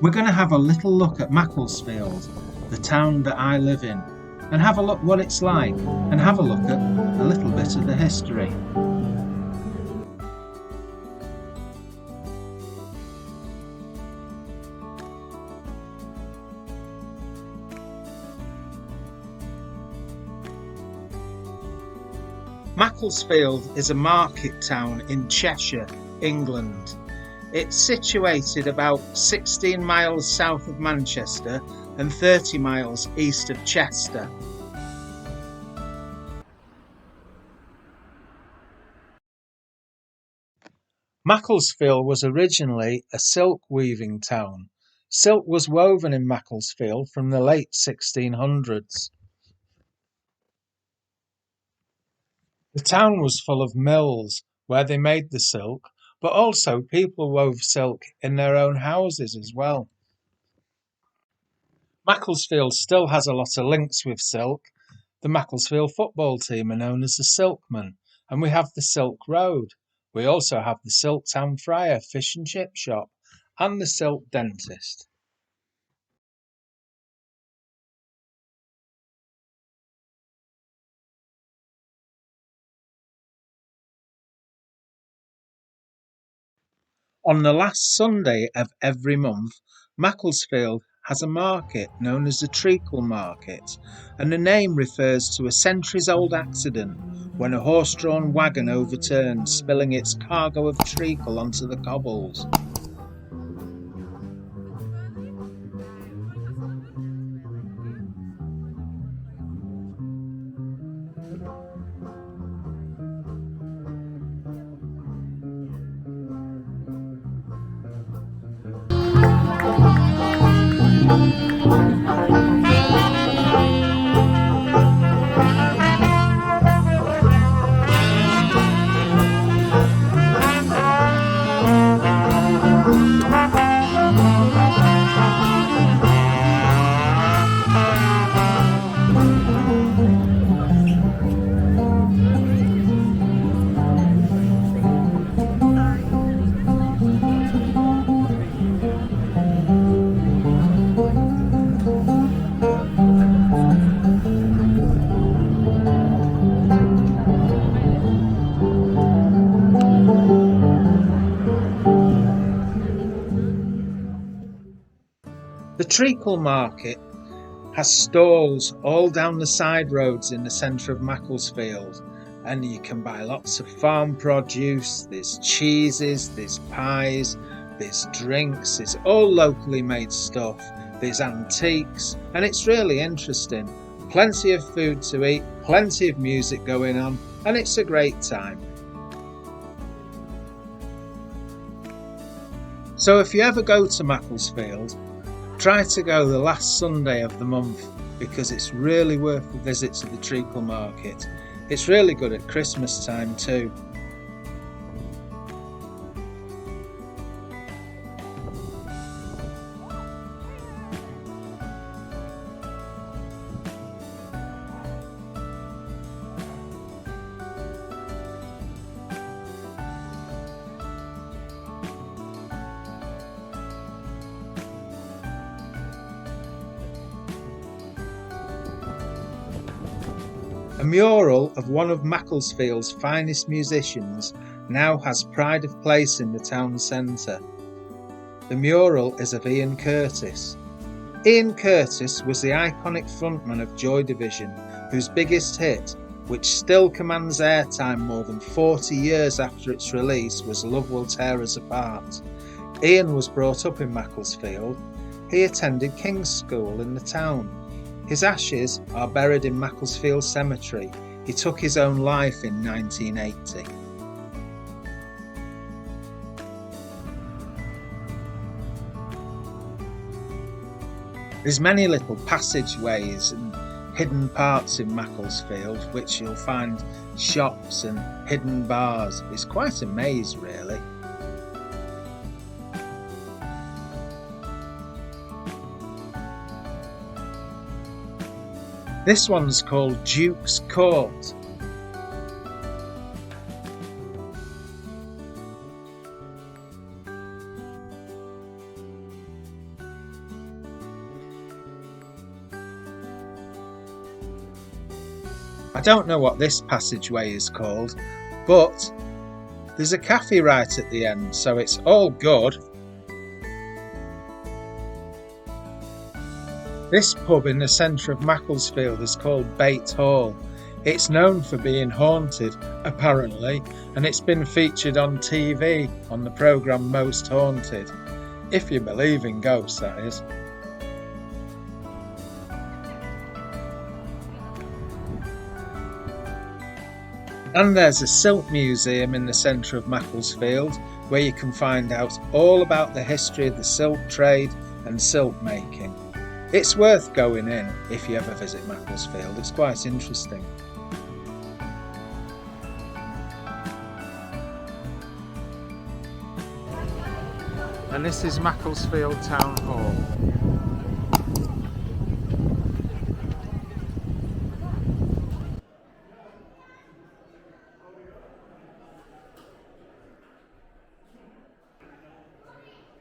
We're going to have a little look at Macclesfield, the town that I live in, and have a look what it's like, and have a look at a little bit of the history. Macclesfield is a market town in Cheshire, England. It's situated about 16 miles south of Manchester and 30 miles east of Chester. Macclesfield was originally a silk weaving town. Silk was woven in Macclesfield from the late 1600s. The town was full of mills where they made the silk, but also people wove silk in their own houses as well. Macclesfield still has a lot of links with silk. The Macclesfield football team are known as the Silkmen, and we have the Silk Road. We also have the Silk Town Friar fish and chip shop and the Silk Dentist. On the last Sunday of every month, Macclesfield has a market known as the Treacle Market, and the name refers to a centuries-old accident when a horse-drawn wagon overturned, spilling its cargo of treacle onto the cobbles. The Treacle Market has stalls all down the side roads in the centre of Macclesfield, and you can buy lots of farm produce. There's cheeses, there's pies, there's drinks, it's all locally made stuff, there's antiques, and it's really interesting. Plenty of food to eat, plenty of music going on, and it's a great time. So if you ever go to Macclesfield, try to go the last Sunday of the month, because it's really worth a visit to the Treacle Market. It's really good at Christmas time too. A mural of one of Macclesfield's finest musicians now has pride of place in the town centre. The mural is of Ian Curtis. Ian Curtis was the iconic frontman of Joy Division, whose biggest hit, which still commands airtime more than 40 years after its release, was Love Will Tear Us Apart. Ian was brought up in Macclesfield. He attended King's School in the town. His ashes are buried in Macclesfield Cemetery. He took his own life in 1980. There's many little passageways and hidden parts in Macclesfield, which you'll find shops and hidden bars. It's quite a maze, really. This one's called Duke's Court. I don't know what this passageway is called, but there's a cafe right at the end, so it's all good. This pub in the centre of Macclesfield is called Bait Hall. It's known for being haunted, apparently, and it's been featured on TV on the programme Most Haunted. If you believe in ghosts, that is. And there's a silk museum in the centre of Macclesfield where you can find out all about the history of the silk trade and silk making. It's worth going in if you ever visit Macclesfield, it's quite interesting. And this is Macclesfield Town Hall.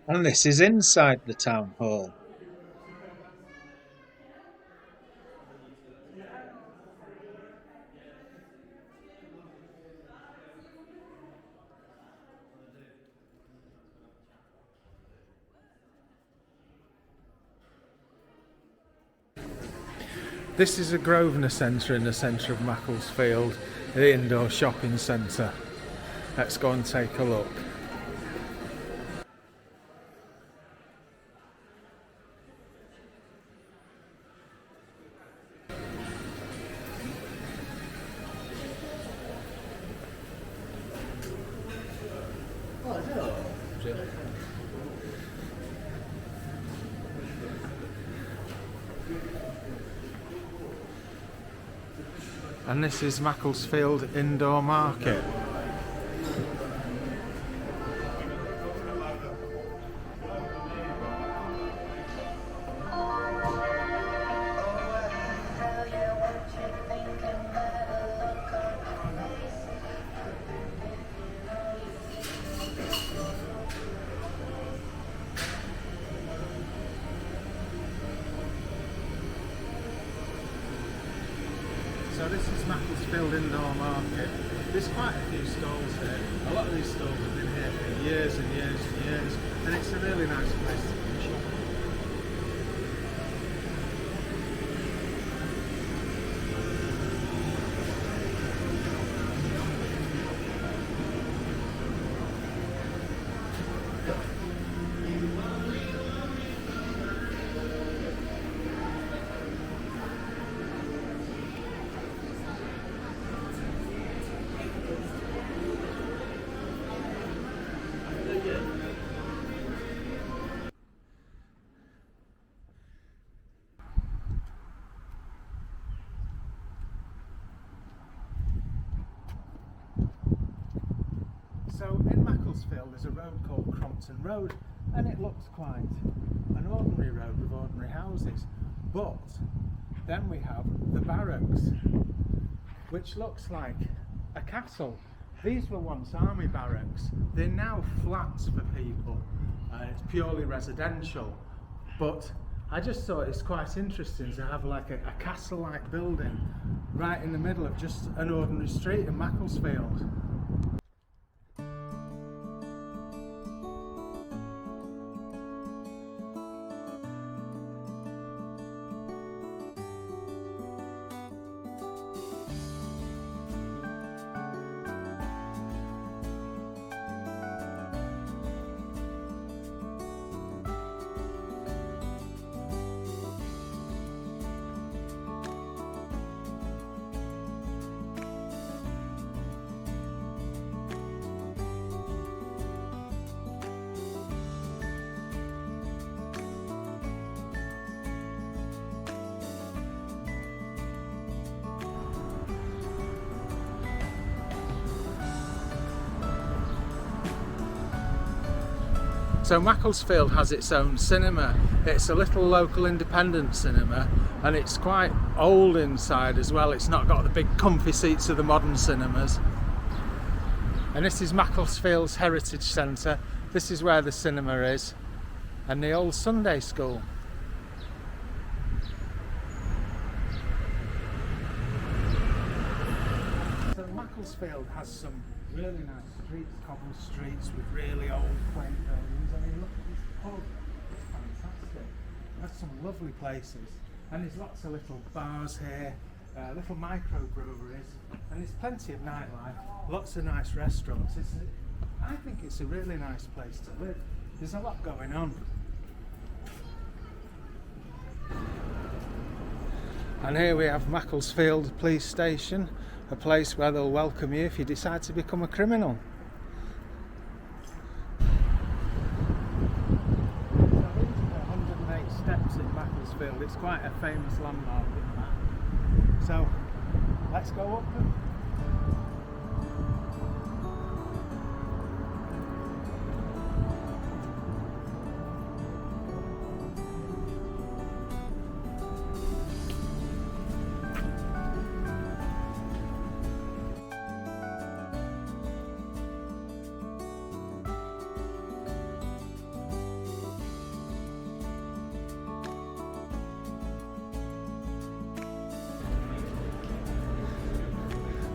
And this is inside the town hall. This is a Grosvenor Centre in the centre of Macclesfield, the indoor shopping centre. Let's go and take a look. And this is Macclesfield Indoor Market. So this is Macclesfield Indoor Market. There's quite a few stalls here. A lot of these stalls have been here for years and years and years, and it's a really nice place to come shop. So in Macclesfield there's a road called Crompton Road, and it looks quite an ordinary road with ordinary houses. But then we have the barracks, which looks like a castle. These were once army barracks. They're now flats for people. It's purely residential. But I just thought it's quite interesting to have like a castle-like building right in the middle of just an ordinary street in Macclesfield. So Macclesfield has its own cinema. It's a little local independent cinema, and it's quite old inside as well. It's not got the big comfy seats of the modern cinemas. And this is Macclesfield's Heritage Centre. This is where the cinema is, and the old Sunday school. has some really nice streets, cobble streets with really old quaint buildings. I mean, look at this pub, it's fantastic. It has some lovely places, and there's lots of little bars here, little microbreweries, and there's plenty of nightlife, lots of nice restaurants. I think it's a really nice place to live. There's a lot going on. And here we have Macclesfield Police Station, a place where they'll welcome you if you decide to become a criminal. So these are the 108 steps in Macclesfield. It's quite a famous landmark in that. So let's go up them.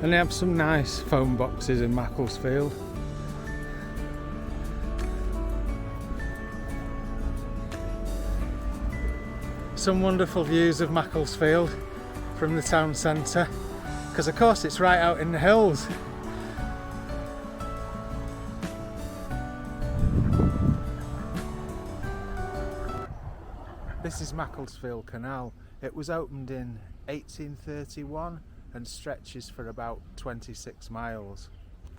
And they have some nice phone boxes in Macclesfield. Some wonderful views of Macclesfield from the town centre, because of course it's right out in the hills. This is Macclesfield Canal. It was opened in 1831 and stretches for about 26 miles.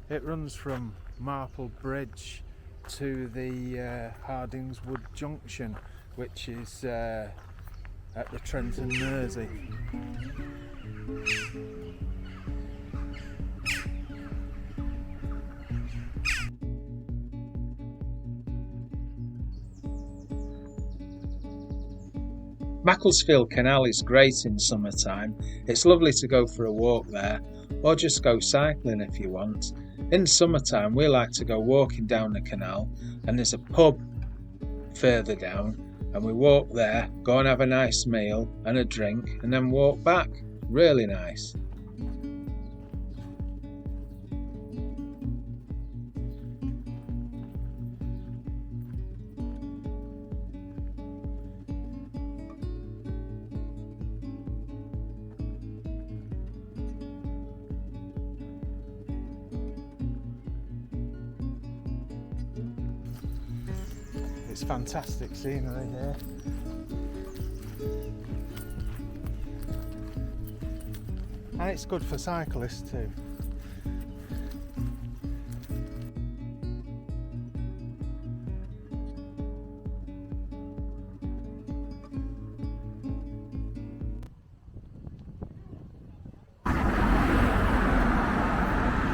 It runs from Marple Bridge to the Hardingswood Junction, which is at the Trent and Mersey. Macclesfield Canal is great in summertime. It's lovely to go for a walk there, or just go cycling if you want. In summertime we like to go walking down the canal, and there's a pub further down, and we walk there, go and have a nice meal and a drink, and then walk back. Really nice. It's fantastic scenery here. And it's good for cyclists too.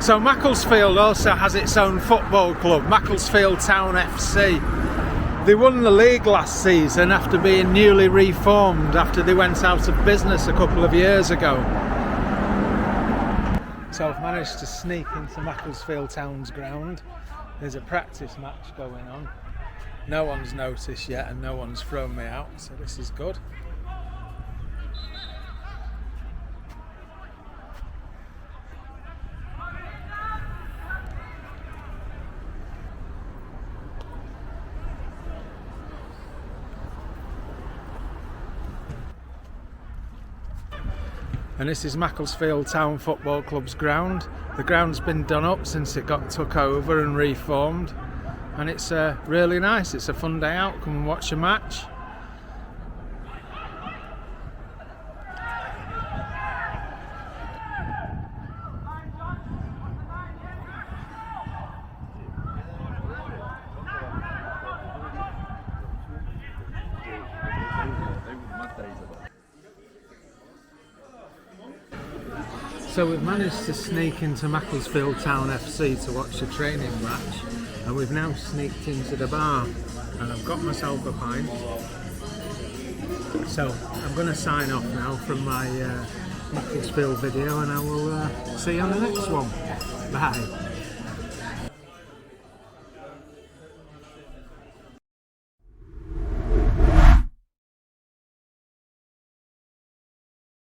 So Macclesfield also has its own football club, Macclesfield Town FC. They won the league last season after being newly reformed after they went out of business a couple of years ago. So I've managed to sneak into Macclesfield Town's ground. There's a practice match going on. No one's noticed yet and no one's thrown me out, so this is good. And this is Macclesfield Town Football Club's ground. The ground's been done up since it got took over and reformed, and it's really nice. It's a fun day out. Come and watch a match. So we've managed to sneak into Macclesfield Town FC to watch the training match, and we've now sneaked into the bar, and I've got myself a pint. So I'm going to sign off now from my Macclesfield video, and I will see you on the next one. Bye.